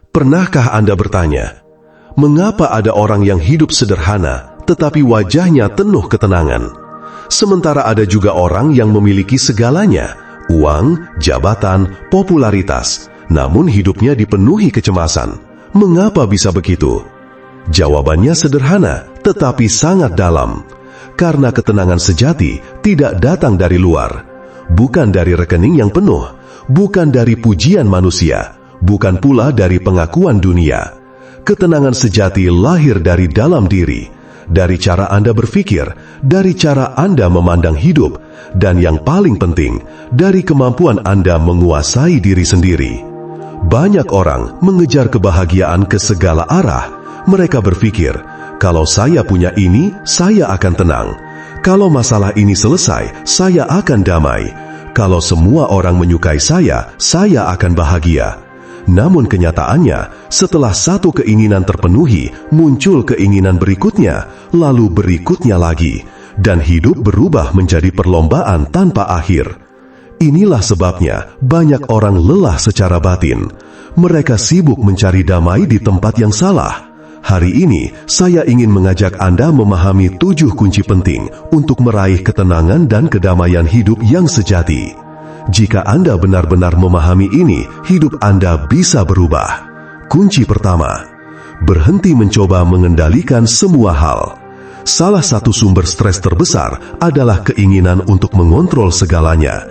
Pernahkah Anda bertanya, mengapa ada orang yang hidup sederhana tetapi wajahnya penuh ketenangan? Sementara ada juga orang yang memiliki segalanya, uang, jabatan, popularitas, namun hidupnya dipenuhi kecemasan. Mengapa bisa begitu? Jawabannya sederhana, tetapi sangat dalam. Karena ketenangan sejati tidak datang dari luar, bukan dari rekening yang penuh, bukan dari pujian manusia, bukan pula dari pengakuan dunia. Ketenangan sejati lahir dari dalam diri, dari cara Anda berpikir, dari cara Anda memandang hidup, dan yang paling penting, dari kemampuan Anda menguasai diri sendiri. Banyak orang mengejar kebahagiaan ke segala arah. Mereka berpikir, kalau saya punya ini, saya akan tenang. Kalau masalah ini selesai, saya akan damai. Kalau semua orang menyukai saya akan bahagia. Namun kenyataannya, setelah satu keinginan terpenuhi, muncul keinginan berikutnya, lalu berikutnya lagi, dan hidup berubah menjadi perlombaan tanpa akhir. Inilah sebabnya banyak orang lelah secara batin. Mereka sibuk mencari damai di tempat yang salah. Hari ini, saya ingin mengajak Anda memahami 7 kunci penting untuk meraih ketenangan dan kedamaian hidup yang sejati. Jika Anda benar-benar memahami ini, hidup Anda bisa berubah. Kunci pertama, berhenti mencoba mengendalikan semua hal. Salah satu sumber stres terbesar adalah keinginan untuk mengontrol segalanya.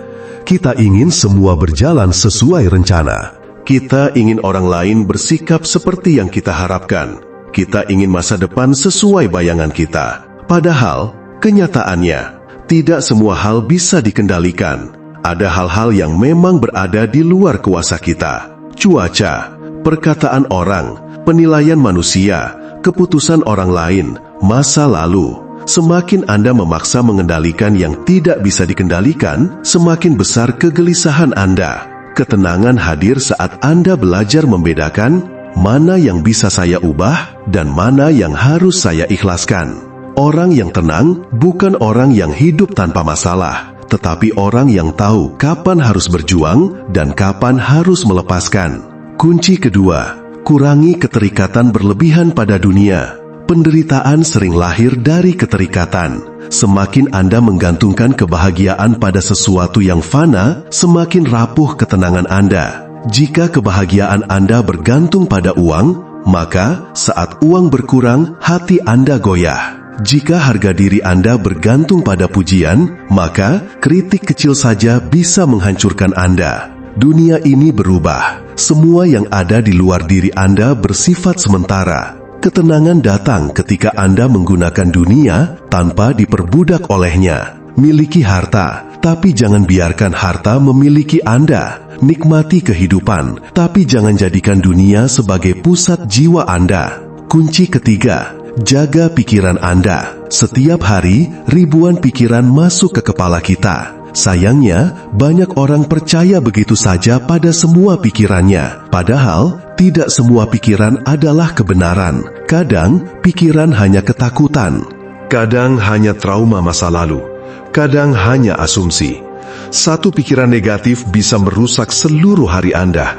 Kita ingin semua berjalan sesuai rencana. Kita ingin orang lain bersikap seperti yang kita harapkan. Kita ingin masa depan sesuai bayangan kita. Padahal, kenyataannya, tidak semua hal bisa dikendalikan. Ada hal-hal yang memang berada di luar kuasa kita. Cuaca, perkataan orang, penilaian manusia, keputusan orang lain, masa lalu. Semakin Anda memaksa mengendalikan yang tidak bisa dikendalikan, semakin besar kegelisahan Anda. Ketenangan hadir saat Anda belajar membedakan mana yang bisa saya ubah dan mana yang harus saya ikhlaskan. Orang yang tenang bukan orang yang hidup tanpa masalah, tetapi orang yang tahu kapan harus berjuang dan kapan harus melepaskan. Kunci kedua, kurangi keterikatan berlebihan pada dunia. Penderitaan sering lahir dari keterikatan. Semakin Anda menggantungkan kebahagiaan pada sesuatu yang fana, semakin rapuh ketenangan Anda. Jika kebahagiaan Anda bergantung pada uang, maka saat uang berkurang, hati Anda goyah. Jika harga diri Anda bergantung pada pujian, maka kritik kecil saja bisa menghancurkan Anda. Dunia ini berubah. Semua yang ada di luar diri Anda bersifat sementara. Ketenangan datang ketika Anda menggunakan dunia tanpa diperbudak olehnya. Miliki harta, tapi jangan biarkan harta memiliki Anda. Nikmati kehidupan, tapi jangan jadikan dunia sebagai pusat jiwa Anda. Kunci ketiga, jaga pikiran Anda. Setiap hari, ribuan pikiran masuk ke kepala kita. Sayangnya, banyak orang percaya begitu saja pada semua pikirannya. Padahal, tidak semua pikiran adalah kebenaran. Kadang, pikiran hanya ketakutan. Kadang hanya trauma masa lalu. Kadang hanya asumsi. Satu pikiran negatif bisa merusak seluruh hari Anda.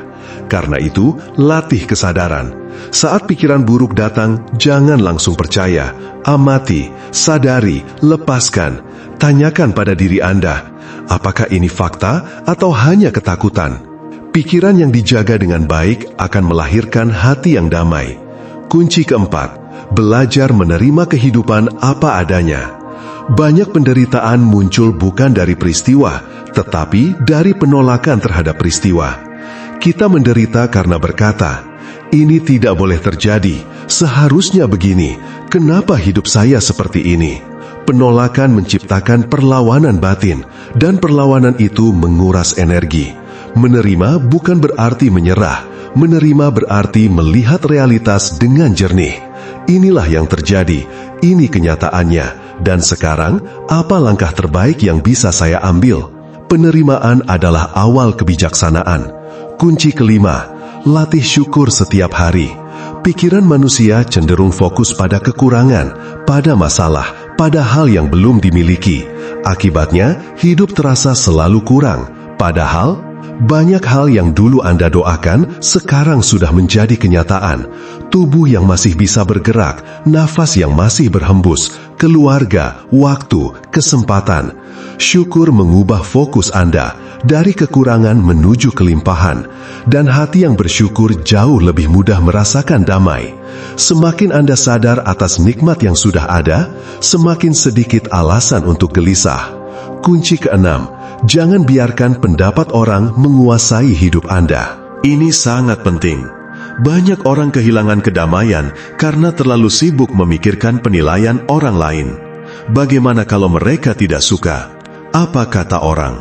Karena itu, latih kesadaran. Saat pikiran buruk datang, jangan langsung percaya. Amati, sadari, lepaskan. Tanyakan pada diri Anda, apakah ini fakta atau hanya ketakutan? Pikiran yang dijaga dengan baik akan melahirkan hati yang damai. Kunci keempat, belajar menerima kehidupan apa adanya. Banyak penderitaan muncul bukan dari peristiwa, tetapi dari penolakan terhadap peristiwa. Kita menderita karena berkata, ini tidak boleh terjadi, seharusnya begini, kenapa hidup saya seperti ini? Penolakan menciptakan perlawanan batin, dan perlawanan itu menguras energi. Menerima bukan berarti menyerah, menerima berarti melihat realitas dengan jernih. Inilah yang terjadi, ini kenyataannya, dan sekarang apa langkah terbaik yang bisa saya ambil? Penerimaan adalah awal kebijaksanaan. Kunci kelima, latih syukur setiap hari. Pikiran manusia cenderung fokus pada kekurangan, pada masalah, pada hal yang belum dimiliki. Akibatnya, hidup terasa selalu kurang. Padahal, Banyak hal yang dulu Anda doakan sekarang sudah menjadi kenyataan. Tubuh yang masih bisa bergerak, nafas yang masih berhembus, keluarga, waktu, kesempatan. Syukur mengubah fokus Anda dari kekurangan menuju kelimpahan, dan hati yang bersyukur jauh lebih mudah merasakan damai. Semakin Anda sadar atas nikmat yang sudah ada, semakin sedikit alasan untuk gelisah. Kunci keenam, jangan biarkan pendapat orang menguasai hidup Anda. Ini sangat penting. Banyak orang kehilangan kedamaian karena terlalu sibuk memikirkan penilaian orang lain. Bagaimana kalau mereka tidak suka? Apa kata orang?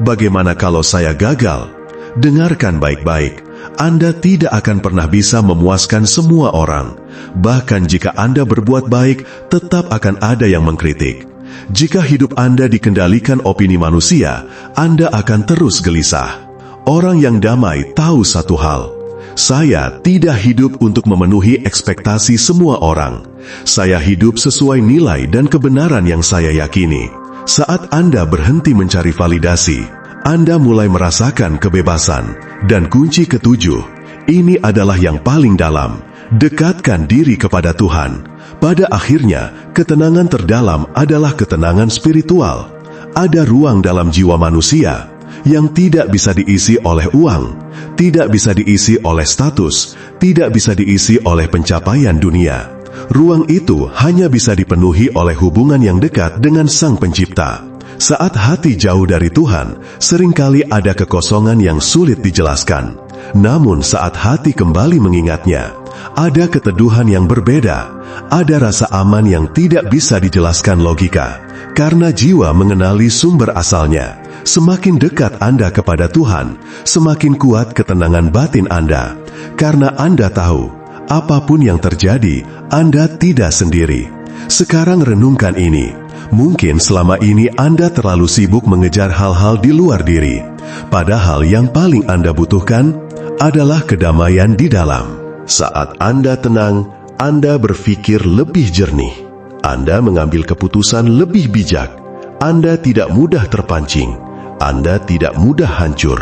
Bagaimana kalau saya gagal? Dengarkan baik-baik. Anda tidak akan pernah bisa memuaskan semua orang. Bahkan jika Anda berbuat baik, tetap akan ada yang mengkritik. Jika hidup Anda dikendalikan opini manusia, Anda akan terus gelisah. Orang yang damai tahu satu hal. Saya tidak hidup untuk memenuhi ekspektasi semua orang. Saya hidup sesuai nilai dan kebenaran yang saya yakini. Saat Anda berhenti mencari validasi, Anda mulai merasakan kebebasan. Dan kunci ketujuh, ini adalah yang paling dalam. Dekatkan diri kepada Tuhan. Pada akhirnya, ketenangan terdalam adalah ketenangan spiritual. Ada ruang dalam jiwa manusia yang tidak bisa diisi oleh uang, tidak bisa diisi oleh status, tidak bisa diisi oleh pencapaian dunia. Ruang itu hanya bisa dipenuhi oleh hubungan yang dekat dengan Sang Pencipta. Saat hati jauh dari Tuhan, seringkali ada kekosongan yang sulit dijelaskan. Namun saat hati kembali mengingatnya, ada keteduhan yang berbeda. Ada rasa aman yang tidak bisa dijelaskan logika. Karena jiwa mengenali sumber asalnya. Semakin dekat Anda kepada Tuhan, semakin kuat ketenangan batin Anda. Karena Anda tahu, apapun yang terjadi, Anda tidak sendiri. Sekarang renungkan ini. Mungkin selama ini Anda terlalu sibuk mengejar hal-hal di luar diri. Padahal yang paling Anda butuhkan adalah kedamaian di dalam. Saat Anda tenang, Anda berpikir lebih jernih. Anda mengambil keputusan lebih bijak. Anda tidak mudah terpancing. Anda tidak mudah hancur.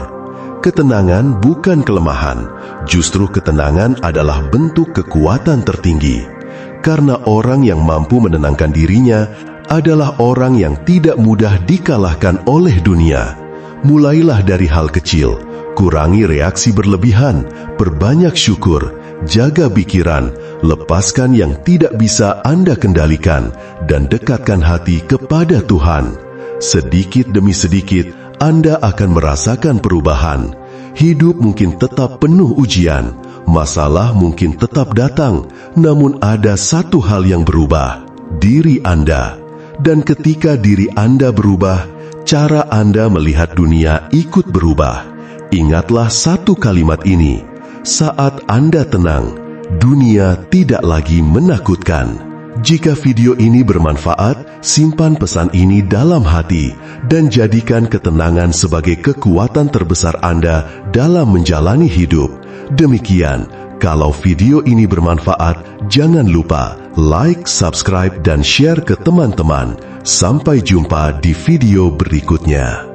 Ketenangan bukan kelemahan. Justru ketenangan adalah bentuk kekuatan tertinggi. Karena orang yang mampu menenangkan dirinya adalah orang yang tidak mudah dikalahkan oleh dunia. Mulailah dari hal kecil. Kurangi reaksi berlebihan. Perbanyak syukur. Jaga pikiran, lepaskan yang tidak bisa Anda kendalikan, dan dekatkan hati kepada Tuhan. Sedikit demi sedikit, Anda akan merasakan perubahan. Hidup mungkin tetap penuh ujian, masalah mungkin tetap datang, namun ada satu hal yang berubah, diri Anda. Dan ketika diri Anda berubah, cara Anda melihat dunia ikut berubah. Ingatlah satu kalimat ini. Saat Anda tenang, dunia tidak lagi menakutkan. Jika video ini bermanfaat, simpan pesan ini dalam hati dan jadikan ketenangan sebagai kekuatan terbesar Anda dalam menjalani hidup. Demikian, kalau video ini bermanfaat, jangan lupa like, subscribe, dan share ke teman-teman. Sampai jumpa di video berikutnya.